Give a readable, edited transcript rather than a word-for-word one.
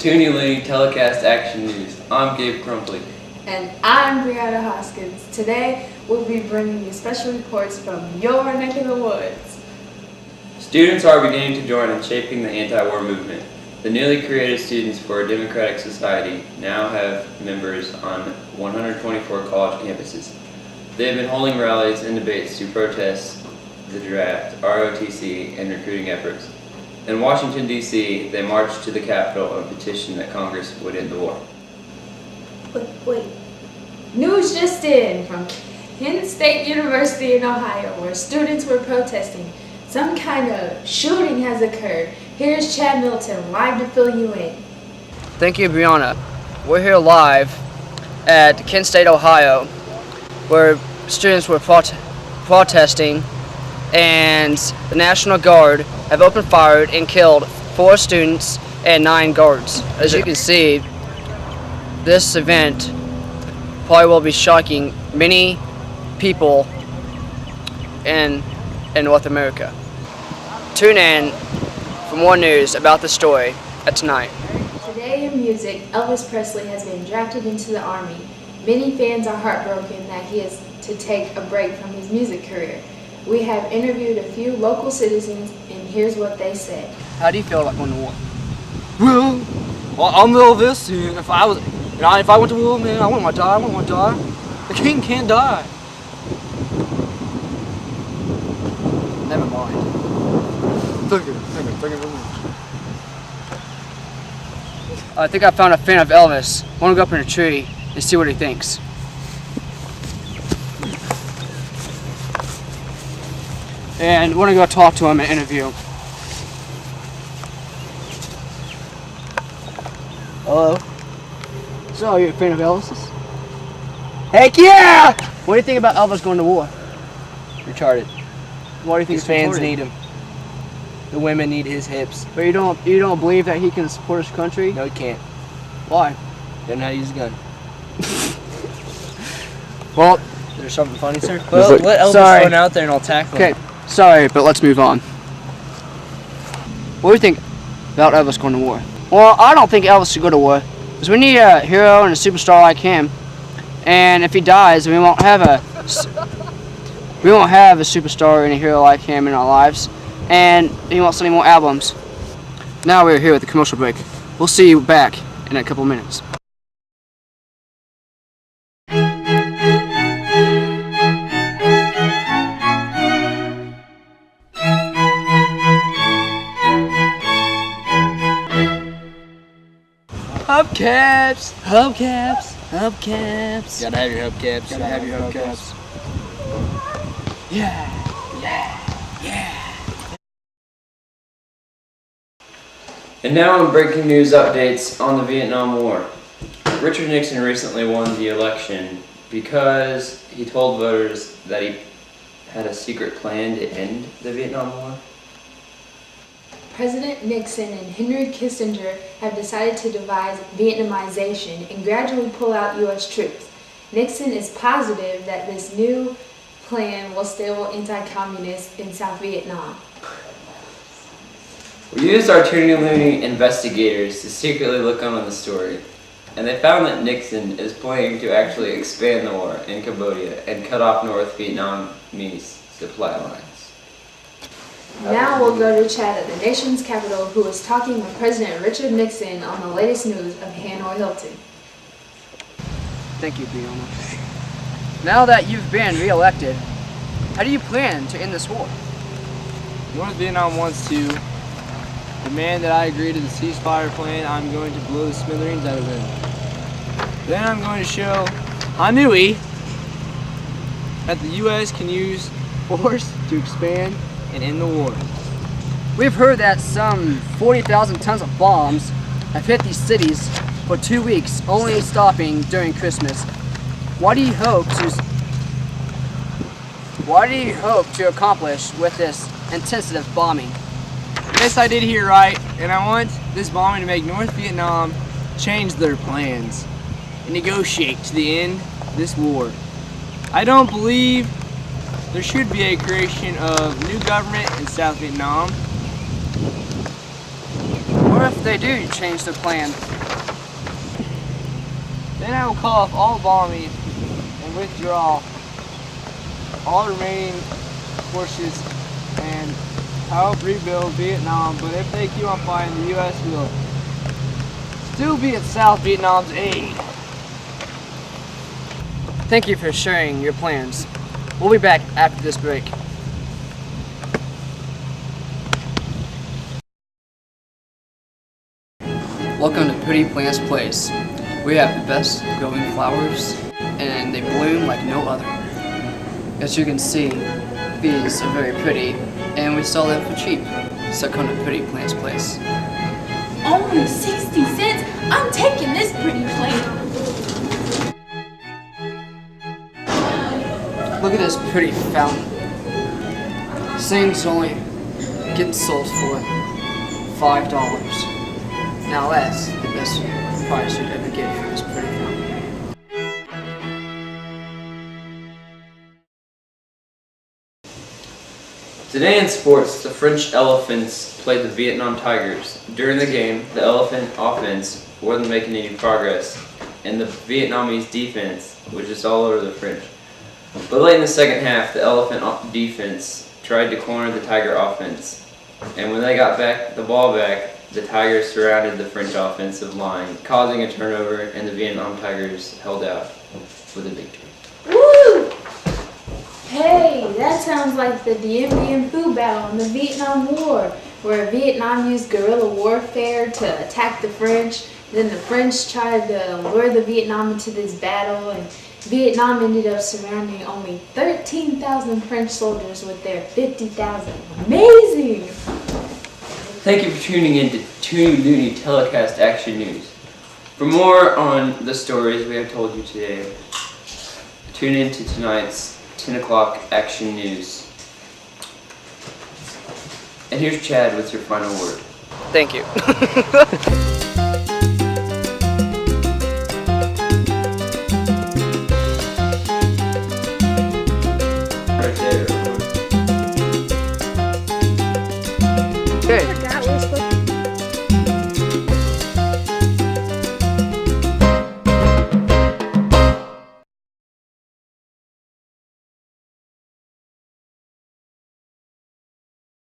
Toonie Looney Telecast Action News. I'm Gabe Crumpley. And I'm Briana Hoskins. Today we'll be bringing you special reports from your neck of the woods. Students are beginning to join in shaping the anti-war movement. The newly created Students for a Democratic Society now have members on 124 college campuses. They have been holding rallies and debates to protest the draft, ROTC, and recruiting efforts. In Washington, D.C., they marched to the Capitol and petitioned that Congress would end the war. Wait. News just in from Kent State University in Ohio, where students were protesting. Some kind of shooting has occurred. Here's Chad Milton, live to fill you in. Thank you, Briana. We're here live at Kent State, Ohio, where students were protesting, and the National Guard have opened fire and killed 4 students and 9 guards. As you can see, this event probably will be shocking many people in North America. Tune in for more news about the story at tonight. Today in music, Elvis Presley has been drafted into the Army. Many fans are heartbroken that he is to take a break from his music career. We have interviewed a few local citizens, and here's what they said. How do you feel about going to war? Well, I'm Elvis, and if I went to war, man, I wouldn't want to die. The king can't die. Never mind. Thank you very much. I think I found a fan of Elvis. I want to go up in a tree and see what he thinks. And I want to go talk to him and interview. Hello? So, you're a fan of Elvis's? Heck yeah! What do you think about Elvis going to war? Retarded. Why do you think His it's fans important? need him. The women need his hips. But you don't believe that he can support his country? No, he can't. Why? Doesn't know how to use a gun. Well, Is there something funny, sir? Well, let Elvis sorry. run out there and I'll tackle him. Okay, sorry, but let's move on. What do you think about Elvis going to war? Well, I don't think Elvis should go to war, because we need a hero and a superstar like him. And if he dies, we won't have a superstar and a hero like him in our lives, and he won't sell any more albums. Now we're here at the commercial break. We'll see you back in a couple minutes. Hubcaps! Hubcaps! Hubcaps! Gotta have your hubcaps. Gotta have your hubcaps. Yeah! And now on breaking news updates on the Vietnam War. Richard Nixon recently won the election because he told voters that he had a secret plan to end the Vietnam War. President Nixon and Henry Kissinger have decided to devise Vietnamization and gradually pull out U.S. troops. Nixon is positive that this new plan will stable anti-communists in South Vietnam. We used our Toonie Looney investigators to secretly look on the story, and they found that Nixon is planning to actually expand the war in Cambodia and cut off North Vietnamese supply lines. Now we'll go to Chad at the nation's capital, who is talking with President Richard Nixon on the latest news of Hanoi Hilton. Thank you, Briana. Now that you've been re-elected, how do you plan to end this war? North Vietnam wants to demand that I agree to the ceasefire plan. I'm going to blow the smithereens out of them. Then I'm going to show Hanoi that the U.S. can use force to expand and end the war. We've heard that some 40,000 tons of bombs have hit these cities for 2 weeks, only stopping during Christmas. What do you hope to accomplish with this intensive bombing? Yes, I did hear right, and I want this bombing to make North Vietnam change their plans and negotiate to the end of this war. I don't believe there should be a creation of new government in South Vietnam. What if they do change their plan? Then I will call off all bombing and withdraw all remaining forces and help rebuild Vietnam. But if they keep on fighting, the U.S. will still be at South Vietnam's aid. Thank you for sharing your plans. We'll be back after this break. Welcome to Pretty Plants Place. We have the best growing flowers and they bloom like no other. As you can see, these are very pretty and we sell them for cheap. So come to Pretty Plants Place. Only 60 cents? I'm taking this pretty plant. Look at this pretty fountain. This thing's only getting sold for $5. Now that's the best price you'd ever get for this pretty fountain. Today in sports, the French Elephants played the Vietnam Tigers. During the game, the Elephant offense wasn't making any progress, and the Vietnamese defense was just all over the French. But late in the second half, the Elephant defense tried to corner the Tiger offense, and when they got the ball back, the Tigers surrounded the French offensive line, causing a turnover, and the Vietnam Tigers held out with a victory. Woo! Hey, that sounds like the Dien Bien Phu battle in the Vietnam War, where Vietnam used guerrilla warfare to attack the French. Then the French tried to lure the Vietnam into this battle, and Vietnam ended up surrounding only 13,000 French soldiers with their 50,000. Amazing! Thank you for tuning in to Toonie Looney Telecast Action News. For more on the stories we have told you today, tune in to tonight's 10 o'clock Action News. And here's Chad with your final word. Thank you. Right there. Good.